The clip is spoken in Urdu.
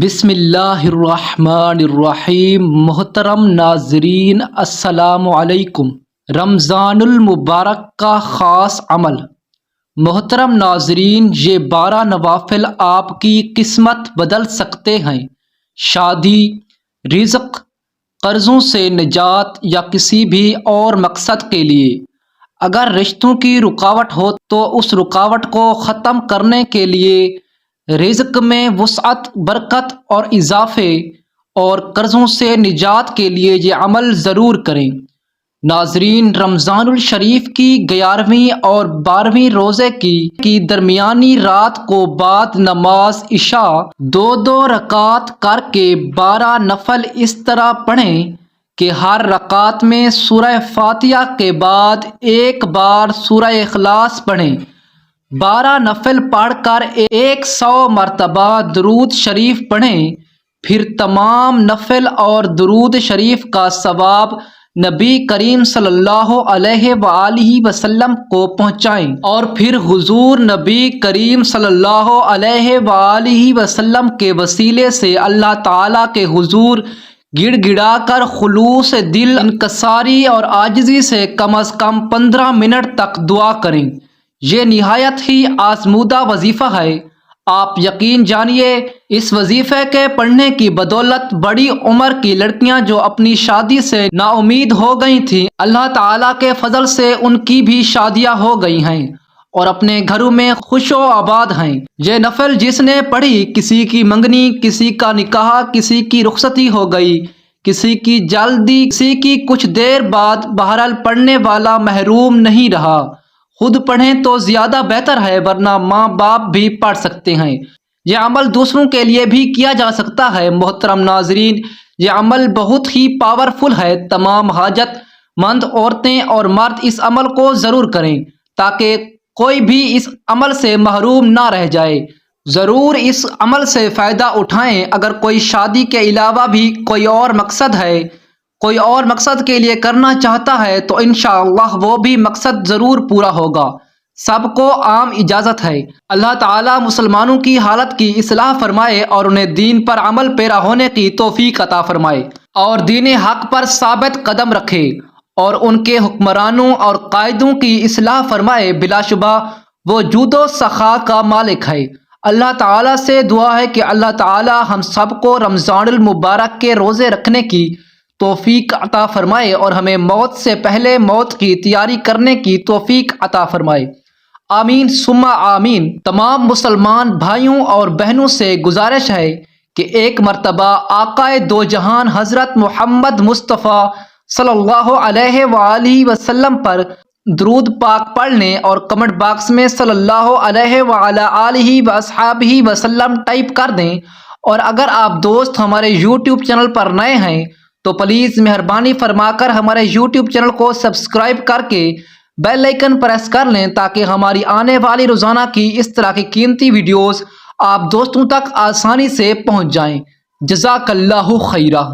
بسم اللہ الرحمن الرحیم۔ محترم ناظرین السلام علیکم۔ رمضان المبارک کا خاص عمل۔ محترم ناظرین، یہ 12 نوافل آپ کی قسمت بدل سکتے ہیں۔ شادی، رزق، قرضوں سے نجات یا کسی بھی اور مقصد کے لیے اگر رشتوں کی رکاوٹ ہو تو اس رکاوٹ کو ختم کرنے کے لیے، رزق میں وسعت، برکت اور اضافے اور قرضوں سے نجات کے لیے یہ عمل ضرور کریں۔ ناظرین، رمضان الشریف کی 11ویں اور 12ویں روزے کی درمیانی رات کو بعد نماز عشاء 2 رکعت کر کے 12 نفل اس طرح پڑھیں کہ ہر رکعت میں سورہ فاتحہ کے بعد ایک بار سورہ اخلاص پڑھیں۔ 12 نفل پڑھ کر 100 مرتبہ درود شریف پڑھیں، پھر تمام نفل اور درود شریف کا ثواب نبی کریم صلی اللہ علیہ وآلہ وسلم کو پہنچائیں، اور پھر حضور نبی کریم صلی اللہ علیہ وآلہ وسلم کے وسیلے سے اللہ تعالیٰ کے حضور گڑ گڑا کر خلوص دل، انکساری اور عاجزی سے کم از کم 15 منٹ تک دعا کریں۔ یہ نہایت ہی آزمودہ وظیفہ ہے۔ آپ یقین جانیے، اس وظیفے کے پڑھنے کی بدولت بڑی عمر کی لڑکیاں جو اپنی شادی سے نا امید ہو گئی تھیں، اللہ تعالیٰ کے فضل سے ان کی بھی شادیاں ہو گئی ہیں اور اپنے گھروں میں خوش و آباد ہیں۔ یہ نفل جس نے پڑھی، کسی کی منگنی، کسی کا نکاح، کسی کی رخصتی ہو گئی، کسی کی جلدی، کسی کی کچھ دیر بعد، بہرحال پڑھنے والا محروم نہیں رہا۔ خود پڑھیں تو زیادہ بہتر ہے، ورنہ ماں باپ بھی پڑھ سکتے ہیں۔ یہ عمل دوسروں کے لیے بھی کیا جا سکتا ہے۔ محترم ناظرین، یہ عمل بہت ہی پاورفل ہے۔ تمام حاجت مند عورتیں اور مرد اس عمل کو ضرور کریں تاکہ کوئی بھی اس عمل سے محروم نہ رہ جائے۔ ضرور اس عمل سے فائدہ اٹھائیں۔ اگر کوئی شادی کے علاوہ بھی کوئی اور مقصد ہے، کوئی اور مقصد کے لیے کرنا چاہتا ہے تو انشاءاللہ وہ بھی مقصد ضرور پورا ہوگا۔ سب کو عام اجازت ہے۔ اللہ تعالیٰ مسلمانوں کی حالت کی اصلاح فرمائے اور انہیں دین پر عمل پیرا ہونے کی توفیق عطا فرمائے، اور دین حق پر ثابت قدم رکھے، اور ان کے حکمرانوں اور قائدوں کی اصلاح فرمائے۔ بلا شبہ وہ جود و سخا کا مالک ہے۔ اللہ تعالیٰ سے دعا ہے کہ اللہ تعالیٰ ہم سب کو رمضان المبارک کے روزے رکھنے کی توفیق عطا فرمائے اور ہمیں موت سے پہلے موت کی تیاری کرنے کی توفیق عطا فرمائے۔ آمین ثم آمین۔ تمام مسلمان بھائیوں اور بہنوں سے گزارش ہے کہ ایک مرتبہ آقا دو جہان حضرت محمد مصطفیٰ صلی اللہ علیہ وآلہ وسلم پر درود پاک پڑھ لیں اور کمنٹ باکس میں صلی اللہ علیہ وعلی آلہ واصحابہ وسلم ٹائپ کر دیں۔ اور اگر آپ دوست ہمارے یوٹیوب چینل پر نئے ہیں تو پلیز مہربانی فرما کر ہمارے یوٹیوب چینل کو سبسکرائب کر کے بیل آئیکن پریس کر لیں تاکہ ہماری آنے والی روزانہ کی اس طرح کی قیمتی ویڈیوز آپ دوستوں تک آسانی سے پہنچ جائیں۔ جزاک اللہ خیرہ۔